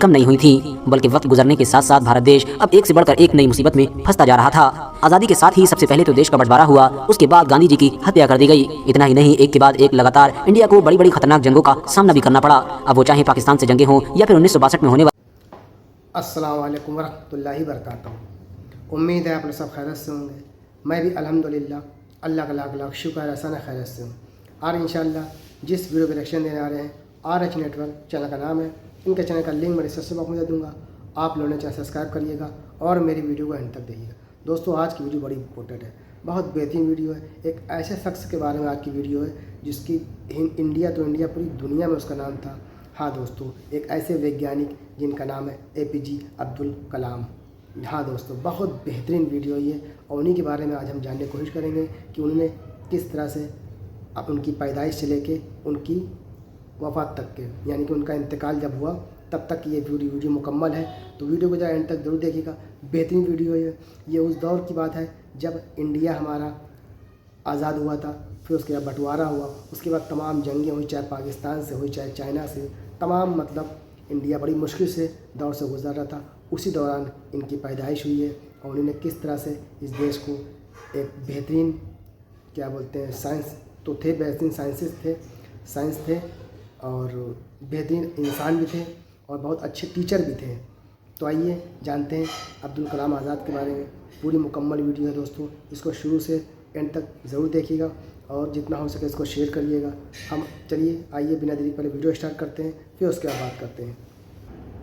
कम नहीं हुई थी, बल्कि वक्त गुजरने के साथ साथ भारत देश अब एक से बढ़कर एक नई मुसीबत में फंसता जा रहा था। आज़ादी के साथ ही सबसे पहले तो देश का बंटवारा हुआ, उसके बाद गांधी जी की हत्या कर दी गई। इतना ही नहीं, एक के बाद एक लगातार इंडिया को बड़ी बड़ी खतरनाक जंगों का सामना भी करना पड़ा। अब वो चाहे पाकिस्तान से जंगें हों या फिर 1962 में होने वाली। अस्सलाम वालेकुम वरहमतुल्लाहि वबरकातुहू। उम्मीद है आप लोग सब खैरियत से होंगे। मैं भी अल्हम्दुलिल्लाह अल्लाह का लाख लाख शुक्र है, ऐसा खैरियत से हूँ। और इंशाअल्लाह जिस वीडियो पे रिएक्शन देने आ रहे हैं, RH नेटवर्क चैनल का नाम है। इनके चैनल का लिंक मैं डिस्क्रिप्शन बॉक्स में दे दूँगा। आप लोगों ने चैनल सब्सक्राइब करिएगा और मेरी वीडियो को एंड तक देखिएगा। दोस्तों, आज की वीडियो बड़ी इंपॉर्टेंट है, बहुत बेहतरीन वीडियो है। एक ऐसे शख्स के बारे में आज की वीडियो है जिसकी इंडिया तो इंडिया पूरी दुनिया में उसका नाम था। हाँ दोस्तों, एक ऐसे वैज्ञानिक जिनका नाम है APJ अब्दुल कलाम। हाँ दोस्तों, बहुत बेहतरीन वीडियो ये, और उन्हीं के बारे में आज हम जानने की कोशिश करेंगे कि उन्होंने किस तरह से अब उनकी पैदाइश से लेके उनकी वफ़ात तक के, यानी कि उनका इंतकाल जब हुआ तब तक ये वीडियो मुकम्मल है। तो वीडियो को एंड तक जरूर देखिएगा, बेहतरीन वीडियो है ये। उस दौर की बात है जब इंडिया हमारा आज़ाद हुआ था, फिर उसके बाद बंटवारा हुआ, उसके बाद तमाम जंगें हुई, चाहे पाकिस्तान से हुई चाहे चाइना से, तमाम मतलब इंडिया बड़ी मुश्किल से दौर से गुजर रहा था। उसी दौरान इनकी पैदाइश हुई है और उन्होंने किस तरह से इस देश को एक बेहतरीन, क्या बोलते हैं, साइंस तो थे, बेहतरीन साइंस थे और बेहतरीन इंसान भी थे और बहुत अच्छे टीचर भी थे। तो आइए जानते हैं अब्दुल कलाम आज़ाद के बारे में। पूरी मुकम्मल वीडियो है दोस्तों, इसको शुरू से एंड तक ज़रूर देखिएगा और जितना हो सके इसको शेयर करिएगा। हम चलिए आइए बिना देरी पहले वीडियो स्टार्ट करते हैं, फिर उसके बाद बात करते हैं।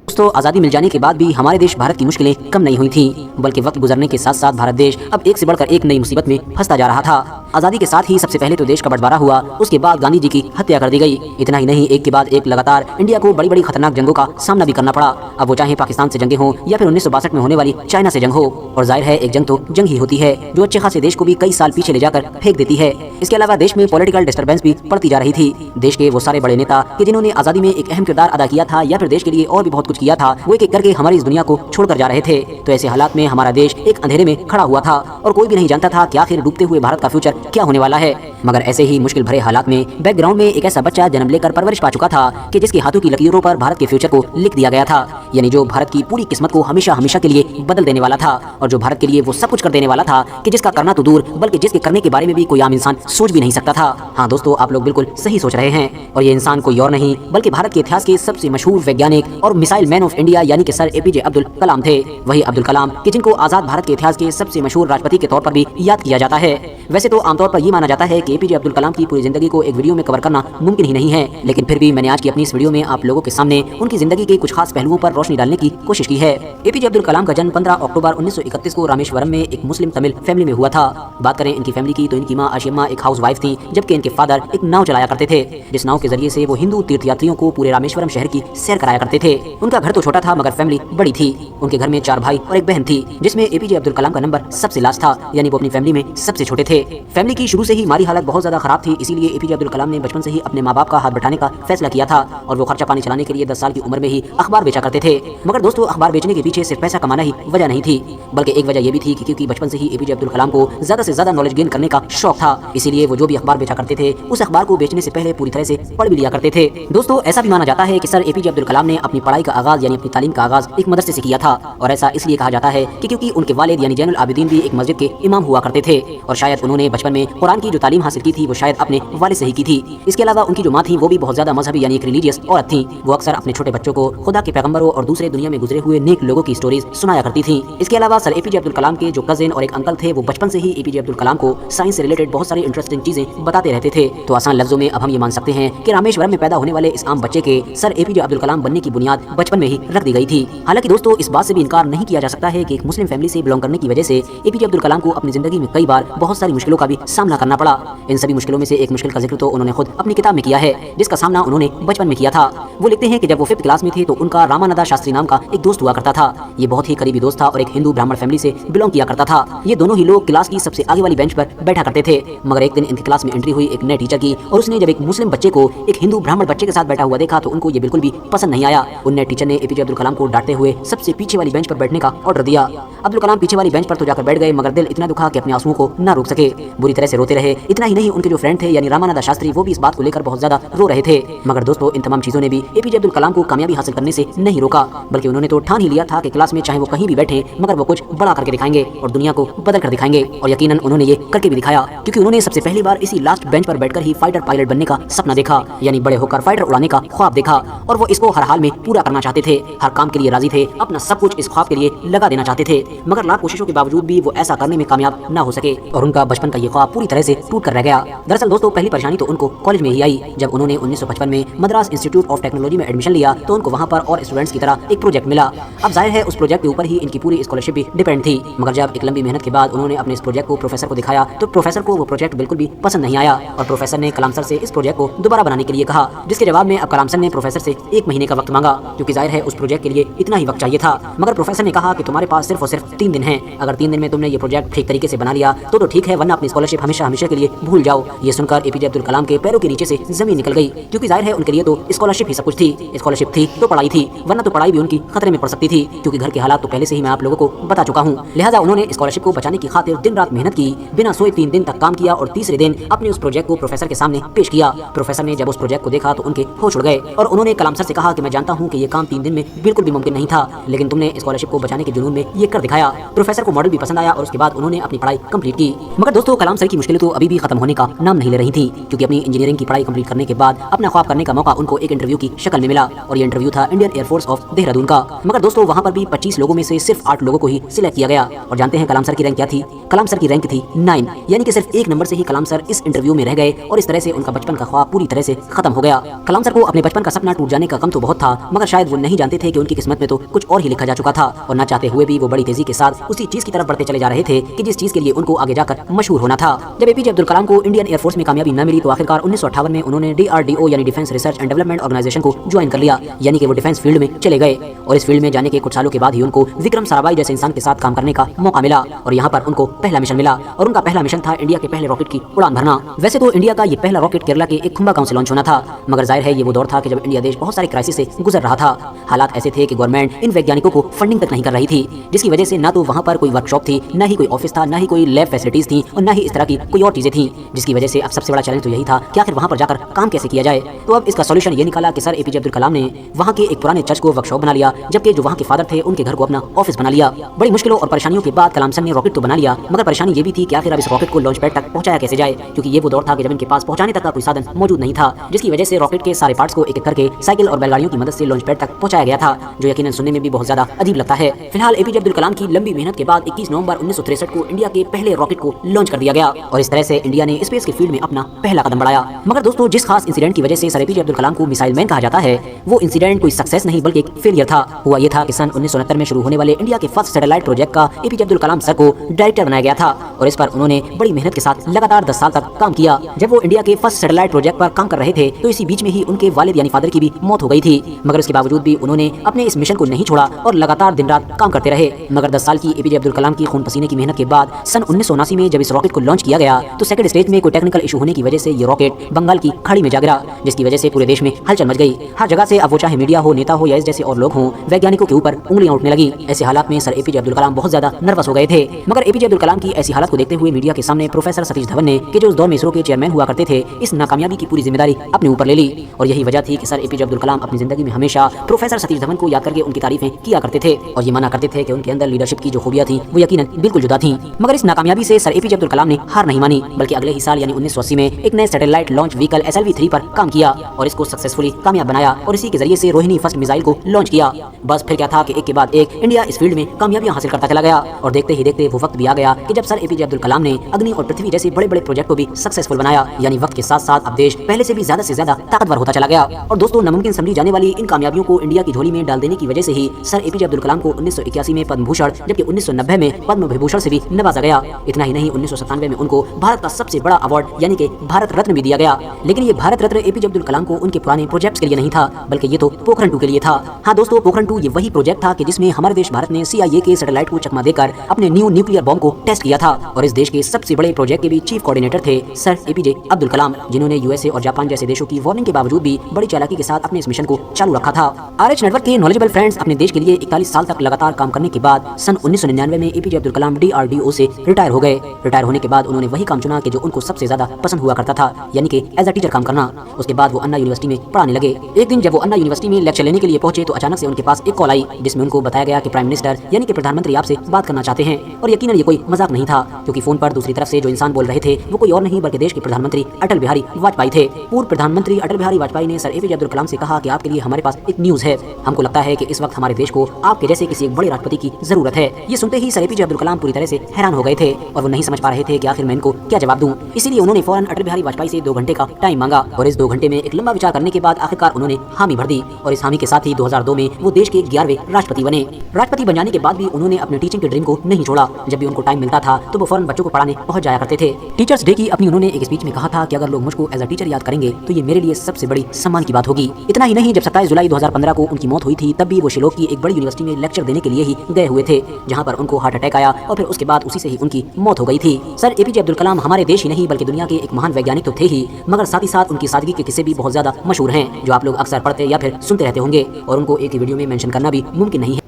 दोस्तों, आज़ादी मिल जाने के बाद भी हमारे देश भारत की मुश्किलें कम नहीं हुई थी, बल्कि वक्त गुजरने के साथ साथ भारत देश अब एक से बढ़कर एक नई मुसीबत में फंसता जा रहा था। आज़ादी के साथ ही सबसे पहले तो देश का बंटवारा हुआ, उसके बाद गांधी जी की हत्या कर दी गई। इतना ही नहीं, एक के बाद एक लगातार इंडिया को बड़ी बड़ी खतरनाक जंगों का सामना भी करना पड़ा। अब वो चाहे पाकिस्तान से जंगें हों या फिर 1962 में होने वाली चाइना से जंग हो। और जाहिर है, एक जंग तो जंग ही होती है जो अच्छे खासे देश को भी कई साल पीछे ले जाकर फेंक देती है। इसके अलावा देश में पॉलिटिकल डिस्टर्बेंस भी बढ़ती जा रही थी। देश के वो सारे बड़े नेता कि जिन्होंने आज़ादी में एक अहम किरदार अदा किया था या फिर देश के लिए और भी बहुत कुछ किया था, वो एक करके हमारी इस दुनिया को छोड़कर जा रहे थे। तो ऐसे हालात में हमारा देश एक अंधेरे में खड़ा हुआ था और कोई भी नहीं जानता था कि आखिर डूबते हुए भारत का फ्यूचर क्या होने वाला है। मगर ऐसे ही मुश्किल भरे हालात में बैकग्राउंड में एक ऐसा बच्चा जन्म लेकर परवरिश पा चुका था कि जिसके हाथों की लकीरों पर भारत के फ्यूचर को लिख दिया गया था, यानी जो भारत की पूरी किस्मत को हमेशा हमेशा के लिए बदल देने वाला था और जो भारत के लिए वो सब कुछ कर देने वाला था कि जिसका करना तो दूर, बल्कि जिसके करने के बारे में भी कोई आम इंसान सोच भी नहीं सकता था। हाँ दोस्तों, आप लोग बिल्कुल सही सोच रहे हैं, और ये इंसान कोई और नहीं बल्कि भारत के इतिहास के सबसे मशहूर वैज्ञानिक और मिसाइल मैन ऑफ इंडिया यानी कि सर APJ अब्दुल कलाम थे। वही अब्दुल कलाम कि जिनको आजाद भारत के इतिहास के सबसे मशहूर राष्ट्रपति के तौर पर भी याद किया जाता है। वैसे तो आमतौर पर ये माना जाता है कि APJ अब्दुल कलाम की पूरी जिंदगी को एक वीडियो में कवर करना मुमकिन ही नहीं है, लेकिन फिर भी मैंने आज की अपनी इस वीडियो में आप लोगों के सामने उनकी जिंदगी के कुछ खास पहलुओं पर रोशनी डालने की कोशिश की है। APJ अब्दुल कलाम का जन्म 15 अक्टूबर 1931 को रामेश्वरम में एक मुस्लिम तमिल फैमिली में हुआ था। बात करें इनकी फैमिली की तो इनकी माँ आशिमा एक हाउस वाइफ थी, जबकि इनके फादर एक नाव चलाया करते थे, जिस नाव के जरिए से वो हिंदू तीर्थयात्रियों को पूरे रामेश्वरम शहर की सैर कराया करते थे। उनका घर तो छोटा था मगर फैमिली बड़ी थी। उनके घर में 4 भाई और एक बहन थी, जिसमें APJ अब्दुल कलाम का नंबर सबसे लास्ट था, यानी वो अपनी फैमिली में सबसे छोटे थे। फैमिली की शुरू से ही माली हालत बहुत ज्यादा खराब थी, इसीलिए APJ अब्दुल कलाम ने बचपन से ही अपने माँ बाप का हाथ बैठाने का फैसला किया था और वो खर्चा पानी चलाने के लिए 10 साल की उम्र में ही अखबार बेचा करते थे। मगर दोस्तों, अखबार बेचने के पीछे सिर्फ पैसा कमाना ही वजह नहीं थी, बल्कि एक वजह यह भी थी कि क्योंकि बचपन से ही APJ अब्दुल कलाम को ज्यादा से ज्यादा नॉलेज गेन करने का शौक था, इसीलिए वो जो भी अखबार बेचा करते थे उस अखबार को बेचने से पहले पूरी तरह से पढ़ भी लिया करते थे। दोस्तों, ऐसा भी माना जाता है कि सर APJ अब्दुल कलाम ने अपनी पढ़ाई का आगाज यानी अपनी तालीम का आगाज एक मदरसे से किया था, और ऐसा इसलिए कहा जाता है कि क्योंकि उनके वालिद यानी जैनुल आबिदीन भी एक मस्जिद के इमाम हुआ करते थे और शायद उन्होंने बचपन में कुरान की जो तालीम हासिल की थी वो शायद अपने वालिद से ही की थी। इसके अलावा उनकी जो माँ थी वो भी बहुत ज्यादा मजहबी यानी एक रिलीजियस औरत थी। वो अक्सर अपने छोटे बच्चों को खुदा के पैगंबरों और दूसरे दुनिया में गुजरे हुए नेक लोगों की स्टोरीज सुनाया करती थी। इसके अलावा सर APJ अब्दुल कलाम के जो कजिन और एक अंकल थे वो बचपन से ही APJ अब्दुल कलाम को साइंस से रिलेटेड बहुत सारी इंटरेस्टिंग चीजें बताते रहते थे। तो आसान लफ्जों में अब हम ये मान सकते हैं कि रामेश्वरम में पैदा होने वाले इस आम बच्चे के सर APJ अब्दुल कलाम बनने की बुनियाद बचपन में ही रख दी गई थी। हालांकि दोस्तों, इस बात से भी इनकार नहीं किया जा सकता है कि एक मुस्लिम फैमिली से बिलोंग करने की वजह से APJ अब्दुल कलाम को अपनी जिंदगी में कई बार बहुत सारी मुश्किलों का भी सामना करना पड़ा। इन सभी मुश्किलों में से एक मुश्किल का जिक्र तो उन्होंने खुद अपनी किताब में किया है, जिसका सामना उन्होंने बचपन में किया था। वो लिखते हैं कि जब वो 5th क्लास में थे तो उनका रामानंदा शास्त्री नाम का एक दोस्त हुआ करता था। ये बहुत ही करीबी दोस्त था और एक हिंदू ब्राह्मण फैमिली से बिलोंग किया करता था। ये दोनों ही लोग क्लास की सबसे आगे वाली बेंच पर बैठा करते थे। मगर एक दिन इनकी क्लास में एंट्री हुई एक नए टीचर की, और उसने जब एक मुस्लिम बच्चे को एक हिंदू ब्राह्मण बच्चे के साथ बैठा हुआ देखा तो उनको ये बिल्कुल भी पसंद नहीं आया। उन नए टीचर ने APJ अब्दुल कलाम को डांटते हुए सबसे पीछे वाली बेंच पर बैठने का ऑर्डर दिया। अब्दुल कलाम पीछे वाली बेंच पर तो जाकर बैठ गए, मगर दिल इतना दुखा कि अपने आंसुओं को न रोक सके। बुरी पूरी तरह से रोते रहे। इतना ही नहीं, उनके जो फ्रेंड थे यानी रामानंद शास्त्री, वो भी इस बात को लेकर बहुत ज्यादा रो रहे थे। मगर दोस्तों, इन तमाम चीजों ने भी एपीजे अब्दुल कलाम को कामयाबी हासिल करने से नहीं रोका, बल्कि उन्होंने तो ठान ही लिया था कि क्लास में चाहे वो कहीं भी बैठे मगर वो कुछ बड़ा करके दिखाएंगे और दुनिया को बदल कर दिखाएंगे। और यकीनन उन्होंने ये करके भी दिखाया, क्योंकि उन्होंने सबसे पहली बार इसी लास्ट बेंच पर बैठकर ही फाइटर पायलट बनने का सपना देखा, यानी बड़े होकर फाइटर उड़ाने का ख्वाब देखा। और वो इसको हर हाल में पूरा करना चाहते थे, हर काम के लिए राजी थे, अपना सब कुछ इस ख्वाब के लिए लगा देना चाहते थे। मगर लाख कोशिशों के बावजूद भी वो ऐसा करने में कामयाब न हो सके और उनका बचपन का ये ख्वाब पूरी तरह से टूट कर रह गया। दरअसल दोस्तों, पहली परेशानी तो उनको कॉलेज में ही आई। जब उन्होंने 1955 में मद्रास इंस्टीट्यूट ऑफ टेक्नोलॉजी में एडमिशन लिया तो उनको वहाँ पर और स्टूडेंट्स की तरह एक प्रोजेक्ट मिला। अब जाहिर है उस प्रोजेक्ट के ऊपर ही इनकी पूरी स्कॉलरशिप भी डिपेंड थी। मगर जब एक लंबी मेहनत के बाद उन्होंने अपने इस प्रोजेक्ट को प्रोफेसर को दिखाया तो प्रोफेसर को वो प्रोजेक्ट बिल्कुल भी पसंद नहीं आया और प्रोफेसर ने कलाम सर से इस प्रोजेक्ट को दोबारा बनाने के लिए कहा, जिसके जवाब में अब कलाम सर ने प्रोफेसर से 1 महीने का वक्त मांगा, क्योंकि जाहिर है उस प्रोजेक्ट के लिए इतना ही वक्त चाहिए था। मगर प्रोफेसर ने कहा कि तुम्हारे पास सिर्फ और सिर्फ 3 दिन है, अगर 3 दिन में तुमने ये प्रोजेक्ट ठीक तरीके से बना लिया तो ठीक है, वरना अपनी स्कॉलरशिप हमेशा हमेशा के लिए भूल जाओ। ये सुनकर एपीजे अब्दुल कलाम के पैरों के नीचे से जमीन निकल गई, क्योंकि जाहिर है उनके लिए तो स्कॉलरशिप ही सब कुछ थी। स्कॉलरशिप थी तो पढ़ाई थी, वरना तो पढ़ाई भी उनकी खतरे में पड़ सकती थी, क्योंकि घर के हालात तो पहले से ही मैं आप लोगों को बता चुका हूँ। लिहाजा उन्होंने स्कॉलरशिप को बचाने की खातिर दिन रात मेहनत की, बिना सोए 3 दिन तक काम किया और तीसरे दिन अपने उस प्रोजेक्ट को प्रोफेसर के सामने पेश किया। प्रोफेसर ने जब उस प्रोजेक्ट को देखा तो उनके होश उड़ गए और उन्होंने कलाम सर से कहा कि मैं जानता हूँ कि ये काम 3 दिन में बिल्कुल भी मुमकिन नहीं था, लेकिन तुमने स्कॉलरशिप को बचाने के जुनून में ये कर दिखाया। प्रोफेसर को मॉडल भी पसंद आया और उसके बाद उन्होंने अपनी पढ़ाई कंप्लीट की। मगर दोस्तों, कलाम सर की मुश्किलें तो अभी भी खत्म होने का नाम नहीं ले रही थी, क्योंकि अपनी इंजीनियरिंग की पढ़ाई कंप्लीट करने के बाद अपना ख्वाब करने का मौका उनको एक इंटरव्यू की शक्ल में मिला और ये इंटरव्यू था इंडियन एयरफोर्स ऑफ देहरादून का। मगर दोस्तों, वहाँ पर भी 25 लोगों में से सिर्फ 8 लोगों को ही सिलेक्ट किया गया। और जानते हैं कलाम सर की रैंक क्या थी? कलाम सर की रैंक थी 9, यानी कि सिर्फ 1 नंबर से ही कलाम सर इस इंटरव्यू में रह गए और इस तरह से उनका बचपन का ख्वाब पूरी तरह से खत्म हो गया। कलाम सर को अपने बचपन का सपना टूट जाने का गम तो बहुत था, मगर शायद वो नहीं जानते थे कि उनकी किस्मत में तो कुछ और ही लिखा जा चुका था और न चाहते हुए भी वो बड़ी तेजी के साथ उसी चीज की तरफ बढ़ते चले जा रहे थे कि जिस चीज के लिए उनको आगे जाकर मशहूर होना था। जब एपीजे अब्दुल कलाम को इंडियन एयरफोर्स में कामयाबी न मिली तो आखिरकार 1958 में उन्होंने DRDO यानी defence research and development organisation को ज्वाइन कर लिया, यानी कि वो डिफेंस फील्ड में चले गए। और इस फील्ड में जाने के कुछ सालों के बाद ही उनको विक्रम साराभाई जैसे इंसान के साथ काम करने का मौका मिला और यहाँ पर उनको पहला मिशन मिला और उनका पहला मिशन था इंडिया के पहले रॉकेट की उड़ान भरना। वैसे तो इंडिया का ये पहला रॉकेट केरला के एक खुम्बा गांव से लॉन्च होना था, मगर जाहिर है ये वो दौर था कि जब इंडिया देश बहुत सारे क्राइसिस से गुजर रहा था। हालात ऐसे थे कि गवर्नमेंट इन वैज्ञानिकों को फंडिंग तक नहीं कर रही थी, जिसकी वजह से ना तो वहाँ पर कोई वर्कशॉप थी, ना ही कोई ऑफिस था, ना ही कोई लैब फैसिलिटीज थी और ना ही इस तरह की कोई और चीजें थी, जिसकी वजह से अब सबसे बड़ा चैलेंज तो यही था कि आखिर वहाँ पर जाकर काम कैसे किया जाए। तो अब इसका सोल्यूशन ये निकाला कि सर एपीजे अब्दुल कलाम ने वहाँ के एक पुराने चर्च को वर्कशॉप बना लिया, जबकि जो वहाँ के फादर थे उनके घर को अपना ऑफिस बना लिया। बड़ी मुश्किलों और परेशानियों के बाद कलाम सर ने रॉकेट तो बना लिया, मगर परेशानी ये भी थी कि आखिर अब इस रॉकेट को लॉन्च पैड तक पहुंचाया कैसे जाए, क्योंकि ये वो दौर था कि जब इनके पास पहुंचाने तक का कोई साधन मौजूद नहीं था, जिसकी वजह से रॉकेट के सारे पार्ट्स को एक एक करके साइकिल और बैलगाड़ियों की मदद से लॉन्च पैड तक पहुंचाया गया था, जो यकीनन सुनने में भी बहुत ज्यादा अजीब लगता है। फिलहाल एपीजे अब्दुल कलाम की लंबी मेहनत के बाद 21 नवंबर 1963 को इंडिया के पहले रॉकेट को लॉन्च कर दिया गया और इस तरह से इंडिया ने स्पेस के फील्ड में अपना पहला कदम बढ़ाया। मगर दोस्तों, जिस खास इंसिडेंट की वजह से सर एपीजे अब्दुल कलाम को मिसाइल मैन कहा जाता है, वो इंसिडेंट कोई सक्सेस नहीं बल्कि एक फेलियर था। हुआ ये था कि सन 1969 में शुरू होने वाले इंडिया के फर्स्ट सैटेलाइट प्रोजेक्ट का एपीजे अब्दुल कलाम सर को डायरेक्टर बनाया गया था और इस पर उन्होंने बड़ी मेहनत के साथ लगातार 10 साल तक काम किया। जब वो इंडिया के फर्स्ट सैटेलाइट प्रोजेक्ट पर काम कर रहे थे तो इसी बीच में ही उनके वालिद यानी फादर की भी मौत हो गई थी, मगर उसके बावजूद भी उन्होंने अपने इस मिशन को नहीं छोड़ा और लगातार दिन रात काम करते रहे। मगर 10 साल की एपीजे अब्दुल कलाम की खून पसीने की मेहनत के बाद सन 1979 में जब इस रॉकेट को लॉन्च किया गया तो सेकंड स्टेज में कोई टेक्निकल इशू होने की वजह से ये रॉकेट बंगाल की खाड़ी में जा गिरा, जिसकी वजह से पूरे देश में हलचल मच गई। हर जगह से अब वो चाहे मीडिया हो, नेता हो या इस जैसे और लोग हों, वैज्ञानिकों के ऊपर उंगलियां उठने लगी। ऐसे हालात में सर एपीजे अब्दुल कलाम बहुत ज्यादा नर्वस हो गए थे। मगर एपीजे अब्दुल कलाम की ऐसी हालत को देखते हुए मीडिया के सामने प्रोफेसर सतीश धवन ने, कि जो उस दौर में इसरो के चेयरमैन हुआ करते थे, इस नाकामयाबी की पूरी जिम्मेदारी अपने ऊपर ले ली और यही वजह थी कि सर एपीजे अब्दुल कलाम अपनी जिंदगी में हमेशा प्रोफेसर सतीश धवन को याद करके उनकी तारीफें किया करते थे और ये माना करते थे कि उनके अंदर लीडरशिप की जो खूबियां थी वो यकीनन बिल्कुल जुदा थी। मगर इस नाकामयाबी से सर एपीजे अब्दुल कलाम ने हार नहीं मानी, बल्कि अगले ही साल यानी 1980 में एक नए सैटेलाइट लॉन्च व्हीकल SLV-3 पर काम किया और इसको सक्सेसफुली कामयाब बनाया और इसी के जरिए से रोहिणी फर्स्ट मिसाइल को लॉन्च किया। बस फिर क्या था कि एक के बाद एक इंडिया इस फील्ड में कामयाबियां हासिल करता चला गया और देखते ही देखते वो वक्त भी आ गया कि जब सर एपीजे अब्दुल कलाम ने अग्नि और पृथ्वी जैसे बड़े बड़े प्रोजेक्ट को भी सक्सेसफुल बनाया, यानी वक्त के साथ साथ अब देश पहले से भी ज्यादा ताकतवर होता चला गया। और दोस्तों, नामुमकिन समझी जाने वाली इन कामयाबियों को इंडिया की झोली में डाल देने की वजह से ही सर एपीजे अब्दुल कलाम को 1981 में पद्म भूषण जबकि 1990 में पद्म विभूषण से भी नवाजा गया। इतना ही नहीं, 1997 में उनको भारत का सबसे बड़ा अवार्ड यानी कि भारत रत्न भी दिया गया। लेकिन ये भारत रत्न एपीजे अब्दुल कलाम को उनके पुराने प्रोजेक्ट्स के लिए नहीं था, बल्कि ये तो पोखरण 2 के लिए था। हाँ दोस्तों, पोखरण 2 ये वही प्रोजेक्ट था कि जिसमें हमारे देश भारत ने CIA के सैटेलाइट को चकमा देकर अपने न्यू न्यूक्लियर बॉम्ब को टेस्ट किया था और इस देश के सबसे बड़े प्रोजेक्ट के भी चीफ कोऑर्डिनेटर थे सर एपीजे अब्दुल कलाम, जिन्होंने USA और जापान जैसे देशों की वार्निंग के बावजूद भी बड़ी चालाकी के साथ अपने इस मिशन को चालू रखा था। RH नेटवर्क के नॉलेजेबल फ्रेंड्स अपने देश के लिए 41 साल तक लगातार काम करने के बाद सन 1999 में एपीजे अब्दुल कलाम DRDO से रिटायर हो गए। रिटायर होने के बाद उन्होंने वही काम चुना कि जो उनको सबसे ज्यादा पसंद हुआ करता था, यानी कि एज अ टीचर काम करना। उसके बाद वो अन्ना यूनिवर्सिटी में पढ़ाने लगे। एक दिन जब वो अन्ना यूनिवर्सिटी में लेक्चर लेने के लिए पहुंचे तो अचानक से उनके पास एक कॉल आई, जिसमें उनको बताया गया कि प्राइम मिनिस्टर यानी कि प्रधानमंत्री आपसे बात करना चाहते हैं। और यकीनन ये कोई मजाक नहीं था, क्योंकि फोन पर दूसरी तरफ से जो इंसान बोल रहे थे वो कोई और नहीं बल्कि देश के प्रधानमंत्री अटल बिहारी वाजपेयी थे। पूर्व प्रधानमंत्री अटल बिहारी वाजपेयी ने सर एपीजे अब्दुल कलाम से कहा कि आपके लिए हमारे पास एक न्यूज है। हमको लगता है कि इस वक्त हमारे देश को आपके जैसे किसी एक बड़े राष्ट्रपति की जरूरत है। ये सुनते ही सर एपीजे अब्दुल कलाम पूरी तरह से हैरान हो गए थे और वो नहीं समझ पा रहे थे कि आखिर मैं इनको क्या जवाब दूं। इसीलिए उन्होंने फौरन अटल बिहारी वाजपेयी से 2 घंटे का टाइम मांगा और इस 2 घंटे में एक लंबा विचार करने के बाद आखिरकार उन्होंने हामी भर दी और इस हामी के साथ ही 2002 में वो देश के 11वें राष्ट्रपति बने। राष्ट्रपति बन जाने के बाद भी उन्होंने अपने टीचिंग के ड्रीम को नहीं छोड़ा। जब भी उनको टाइम मिलता था तो वो फौरन बच्चों को पढ़ाने पहुंच जाया करते थे। टीचर्स डे की अपनी उन्होंने एक स्पीच में कहा था कि अगर लोग मुझको एज अ टीचर याद करेंगे तो ये मेरे लिए सबसे बड़ी सम्मान की बात होगी। इतना ही नहीं, जब 27 जुलाई 2015 को उनकी मौत हुई थी तब भी वो शिलोंग की एक बड़ी यूनिवर्सिटी में लेक्चर देने के लिए ही गए हुए थे, जहां पर उनको हार्ट अटैक आया और फिर उसके बाद उसी से ही उनकी मौत हो गई थी। सर एपीजे अब्दुल कलाम हमारे देश ही नहीं बल्कि दुनिया के एक महान वैज्ञानिक तो थे ही, मगर साथ ही साथ उनकी सादगी के किस्से भी बहुत ज्यादा मशहूर हैं, जो आप लोग अक्सर पढ़ते या फिर सुनते रहते होंगे और उनको एक वीडियो में मेंशन करना भी मुमकिन नहीं है।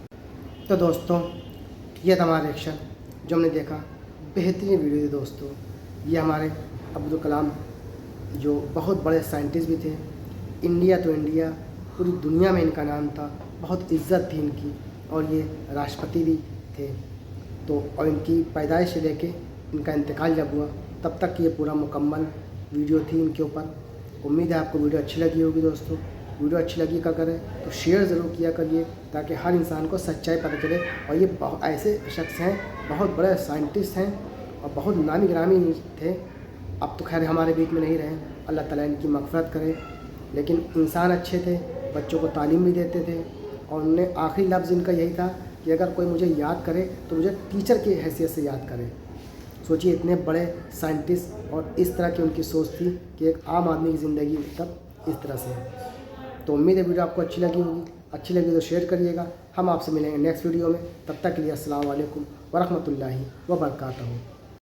तो दोस्तों, ये था हमारा रिएक्शन जो हमने देखा। बेहतरीन वीडियो थी दोस्तों। ये हमारे अब्दुल कलाम जो बहुत बड़े साइंटिस्ट भी थे, इंडिया तो इंडिया पूरी दुनिया में इनका नाम था, बहुत इज्जत थी इनकी और ये राष्ट्रपति भी थे। तो और इनकी पैदाइश से लेके इनका इंतकाल जब हुआ तब तक ये पूरा मुकम्मल वीडियो थी इनके ऊपर। उम्मीद है आपको वीडियो अच्छी लगी होगी दोस्तों। वीडियो अच्छी लगी क्या करें तो शेयर ज़रूर किया करिए ताकि हर इंसान को सच्चाई पता चले। और ये ऐसे शख्स हैं, बहुत बड़े साइंटिस्ट हैं और बहुत नामी गिरामी थे। अब तो खैर हमारे बीच में नहीं रहे, अल्लाह ताला इनकी मग़फ़िरत करे। लेकिन इंसान अच्छे थे, बच्चों को तालीम भी देते थे और उन्होंने आखिरी लफ्ज़ इनका यही था कि अगर कोई मुझे याद करे तो मुझे टीचर की हैसियत से याद करे। सोचिए, इतने बड़े साइंटिस्ट और इस तरह की उनकी सोच थी कि एक आम आदमी की ज़िंदगी तब इस तरह से है। तो उम्मीद है वीडियो आपको अच्छी लगी होगी। अच्छी लगी तो शेयर करिएगा। हम आपसे मिलेंगे नेक्स्ट वीडियो में। तब तक के लिए अस्सलाम वालेकुम वरहमतुल्लाहि वबरकातुहू।